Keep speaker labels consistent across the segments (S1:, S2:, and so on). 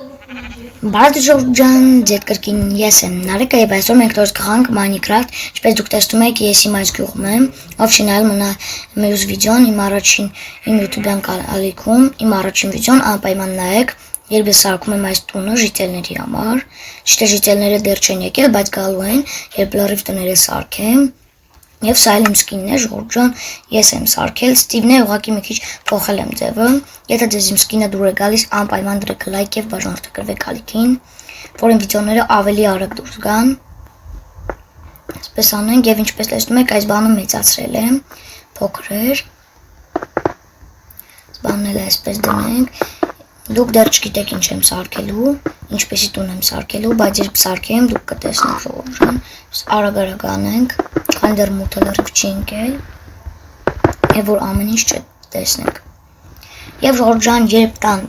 S1: Բարդ ջան, ձեր կրկին ես եմ Նարեկը եւ այսօր մենք դուրս կգանք Minecraft, ինչպես դուք տեսնում եք, ես իմ այս գյուղում եմ, ով շինալ մնա մյուս վիդեոն, իմ առաջին իմ YouTube-յան ալիքում, իմ առաջին վիդեոն անպայման նայեք, երբ ես սարքում եմ այս տունը ժիտելների համար, ճիշտ է ժիտելները դեռ չեն եկել, բայց գալու են, երբ լրիվ տները սարքեմ։ Եվ սա իմ սկինն է, Ժորժ ջան, ես եմ սարքել, Ստիվն է, ուղղակի մի քիչ փոխել եմ ձևը։ Եթե ձեզ իմ սկինը դուր է գալիս, անպայման դրեք լայք եւ բաժանորդագրվեք ալիքին, որ իմ վիդեոները ավելի արագ դուրս գան։ Այսպես անենք եւ ինչպես տեսնում եք, այս բանը մեծացրել եմ, փոքր էր։ Այս բանն էլ այսպես դնենք։ Դուք դեռ չգիտեք ինչ եմ սարքելու, ինչպեսի տուն եմ սարքելու, բայց երբ սարքեմ, դուք կտեսնեք Ժորժ ջան, արագ անենք, քանի դեռ մութը լրիվ չի ընկել, եւ որ ամեն ինչ չտեսնեք։ Եվ Ժորժ ջան, երբ տան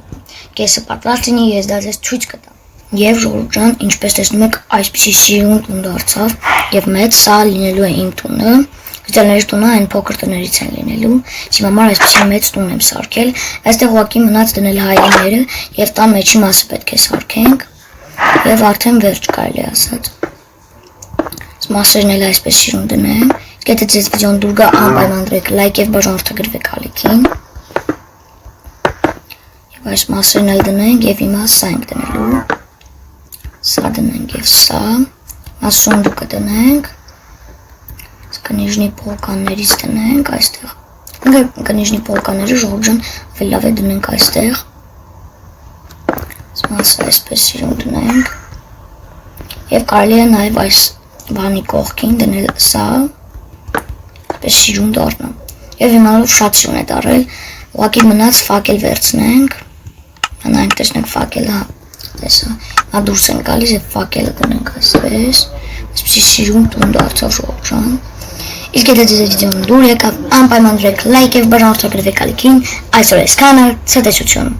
S1: կեսը պատրաստ լինի, ես դա ձեզ ցույց կտամ։ Եվ Ժորժ ջան, ինչպես տեսնում եք, այսպեսի սիրուն տուն դարձավ, եւ մեծ սա լինելու է իմ տունը։ Ժիտելների տունը այն փոքր տներից են լինելու, իմ համար այսպեսի մեծ տուն եմ սարքել, այստեղ ուղղակի մնաց դնել հայերները եւ տան մեջի մասը պետք է սարքենք եւ արդեն վերջ կարելի ասած։ Այս մասերն էլ այսպես շիրուն դնեմ, եթե ձեզ վիդեոն դուր գա անպայման դրեք լայք եւ բաժանորդագրվեք ալիքին։ Եվ այս մասերն էլ դնենք եւ հիմա սա ենք դնելու։ Սա դնենք եւ սա, մասունդուկը դնենք։ Կնիժնի պոլկաններից դնենք այստեղ։ Կնիժնի պոլկաները Ժորժ ջան ավելի լավ է դնենք այստեղ։ Մասը այսպես սիրուն դնենք։ Եվ կարելի է նաև այս բանի կողքին դնել սա, այսպես սիրուն դառնա։ Եվ իմանալով շատ սիրուն է դառել, ուղղակի մնաց ֆակել վերցնենք։ Նայենք տեսնենք ֆակելը, տեսա։ Նա դուրս են գալիս եւ ֆակելը դնենք այսպես։ Այսպեսի սիրուն տուն դարձավ Ժորժ ջան։ Իսկ եթե ձեզ վիդեոն դուր եկավ, անպայման դրեք լայք եւ բաժանորդագրվեք ալիքին, այսօր այսքանը, ցտեսություն։